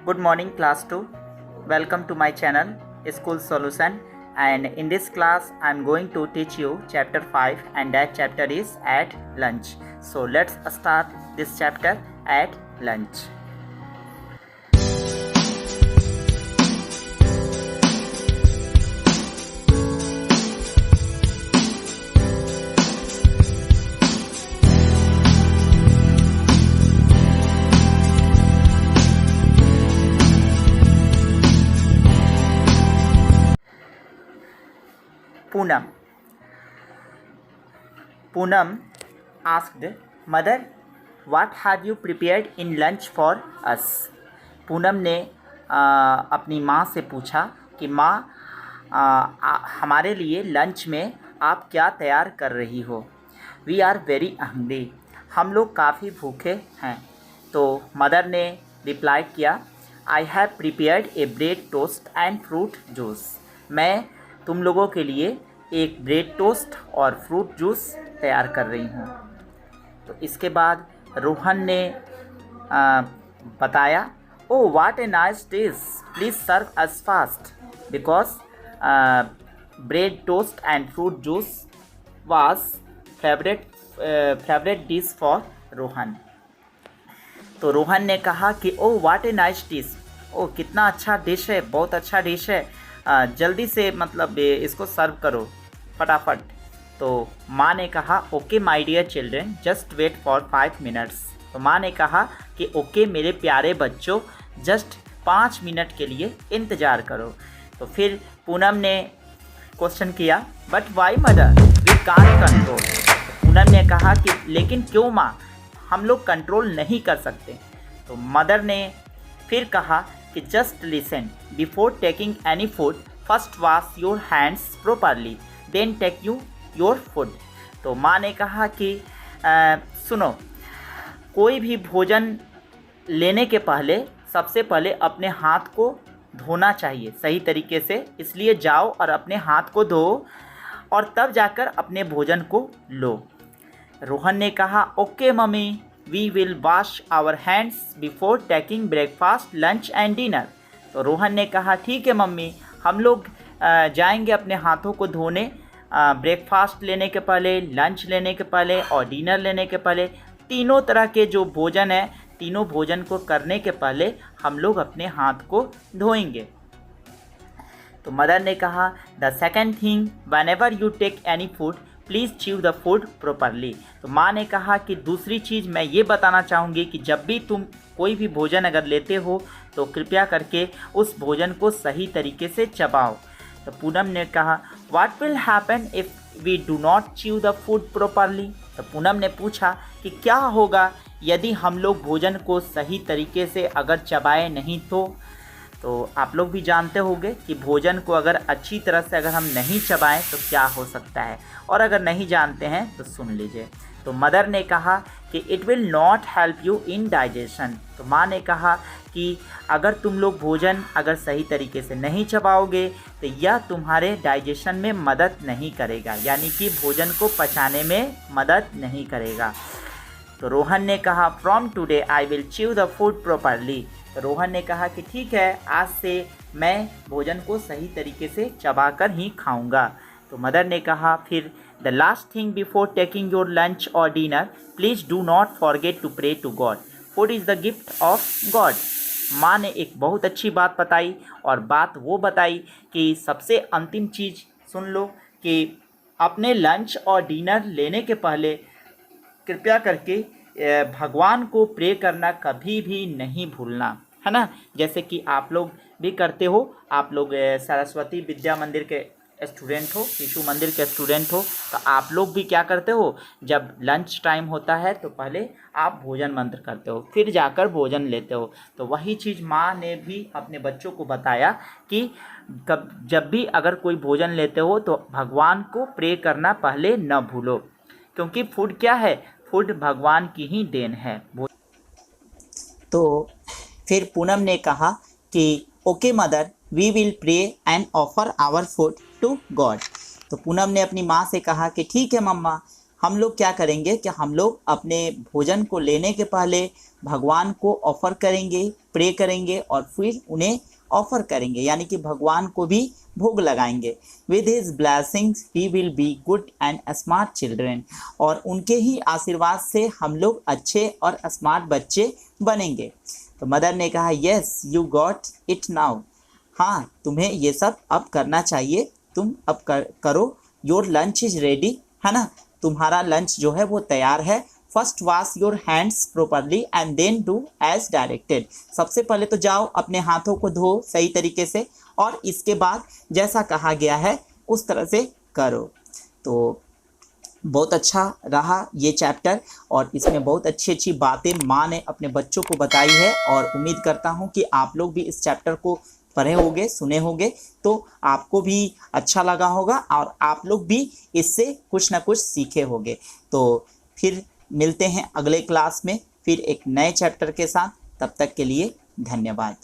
Good morning class 2. Welcome to my channel School Solution, and in this class I am going to teach you chapter 5, and that chapter is at lunch. So let's start this chapter at lunch. Poonam asked, Mother, what have you prepared in lunch for us? Poonam ने अपनी माँ से पूछा कि माँ हमारे लिए lunch में आप क्या तैयार कर रही हो? वी आर वेरी हंग्री, हम लोग काफ़ी भूखे हैं। तो मदर ने रिप्लाई किया, I have prepared A bread toast and fruit juice. मैं तुम लोगों के लिए एक ब्रेड टोस्ट और फ्रूट जूस तैयार कर रही हूँ। तो इसके बाद रोहन ने बताया, oh what a nice dish, please serve us fast, because bread toast and fruit juice was favourite dish for Rohan. तो रोहन ने कहा कि oh what a nice dish, oh कितना अच्छा डिश है, बहुत अच्छा डिश है, जल्दी से मतलब इसको सर्व करो फटाफट। तो माँ ने कहा, okay my dear children, just wait for 5 minutes. तो माँ ने कहा कि ओके मेरे प्यारे बच्चों, जस्ट 5 मिनट के लिए इंतज़ार करो। तो फिर पूनम ने क्वेश्चन किया, but why mother, we can't control. Poonam ने कहा कि लेकिन क्यों माँ, हम लोग कंट्रोल नहीं कर सकते। तो मदर ने फिर कहा कि just listen, before taking any food first wash your hands properly, then take your food. तो माँ ने कहा कि सुनो, कोई भी भोजन लेने के पहले सबसे पहले अपने हाथ को धोना चाहिए सही तरीके से, इसलिए जाओ और अपने हाथ को धो और तब जाकर अपने भोजन को लो। रोहन ने कहा, okay mummy, we will wash our hands before taking breakfast lunch and dinner. तो रोहन ने कहा, ठीक है मम्मी, हम लोग जाएंगे अपने हाथों को धोने ब्रेकफास्ट लेने के पहले, लंच लेने के पहले और डिनर लेने के पहले। तीनों तरह के जो भोजन है, तीनों भोजन को करने के पहले हम लोग अपने हाथ को धोएंगे। तो मदर ने कहा, the second thing, whenever you take any food please chew the food properly. तो माँ ने कहा कि दूसरी चीज़ मैं ये बताना चाहूँगी कि जब भी तुम कोई भी भोजन अगर लेते हो तो कृपया करके उस भोजन को सही तरीके से चबाओ। तो पूनम ने कहा, what will happen if we do not chew the food properly. तो पूनम ने पूछा कि क्या होगा यदि हम लोग भोजन को सही तरीके से अगर चबाए नहीं तो आप लोग भी जानते होंगे कि भोजन को अगर अच्छी तरह से अगर हम नहीं चबाएं तो क्या हो सकता है, और अगर नहीं जानते हैं तो सुन लीजिए। तो मदर ने कहा कि it will not help you in digestion. तो माँ ने कहा कि अगर तुम लोग भोजन अगर सही तरीके से नहीं चबाओगे तो यह तुम्हारे डाइजेशन में मदद नहीं करेगा, यानी कि भोजन को पचाने में मदद नहीं करेगा। तो रोहन ने कहा, from today I will chew the food properly. तो रोहन ने कहा कि ठीक है, आज से मैं भोजन को सही तरीके से चबाकर ही खाऊंगा। तो मदर ने कहा फिर, the last thing before taking your lunch और dinner please do not forget to pray to God, food is the gift of God. माँ ने एक बहुत अच्छी बात बताई, और बात वो बताई कि सबसे अंतिम चीज़ सुन लो कि अपने लंच और डिनर लेने के पहले कृपया करके भगवान को प्रे करना कभी भी नहीं भूलना, है ना। जैसे कि आप लोग भी करते हो, आप लोग सरस्वती विद्या मंदिर के स्टूडेंट हो, शिशु मंदिर के स्टूडेंट हो, तो आप लोग भी क्या करते हो, जब लंच टाइम होता है तो पहले आप भोजन मंत्र करते हो, फिर जाकर भोजन लेते हो। तो वही चीज़ माँ ने भी अपने बच्चों को बताया कि जब भी अगर कोई भोजन लेते हो तो भगवान को प्रे करना पहले न भूलो, क्योंकि फूड क्या है, फूड भगवान की ही देन है। तो फिर पूनम ने कहा कि okay mother, we will pray and offer our food to God. तो पूनम ने अपनी माँ से कहा कि ठीक है मम्मा, हम लोग क्या करेंगे कि हम लोग अपने भोजन को लेने के पहले भगवान को ऑफर करेंगे, प्रे करेंगे और फिर उन्हें ऑफर करेंगे, यानी कि भगवान को भी भोग लगाएंगे। With his blessings we will be good and smart children, और उनके ही आशीर्वाद से हम लोग अच्छे और स्मार्ट बच्चे बनेंगे। तो मदर ने कहा yes you got it now, हाँ तुम्हें ये सब अब करना चाहिए, तुम अब करो। योर लंच इज रेडी, है ना, तुम्हारा लंच जो है वो तैयार है। First wash your hands properly and then do as directed, सबसे पहले तो जाओ अपने हाथों को धो सही तरीके से, और इसके बाद जैसा कहा गया है उस तरह से करो। तो बहुत अच्छा रहा ये चैप्टर, और इसमें बहुत अच्छी अच्छी बातें माँ ने अपने बच्चों को बताई है, और उम्मीद करता हूँ कि आप लोग भी इस चैप्टर को पढ़े होंगे, सुने होंगे, तो आपको भी अच्छा लगा होगा और आप लोग भी इससे कुछ ना कुछ सीखे होंगे। तो फिर मिलते हैं अगले क्लास में फिर एक नए चैप्टर के साथ, तब तक के लिए धन्यवाद।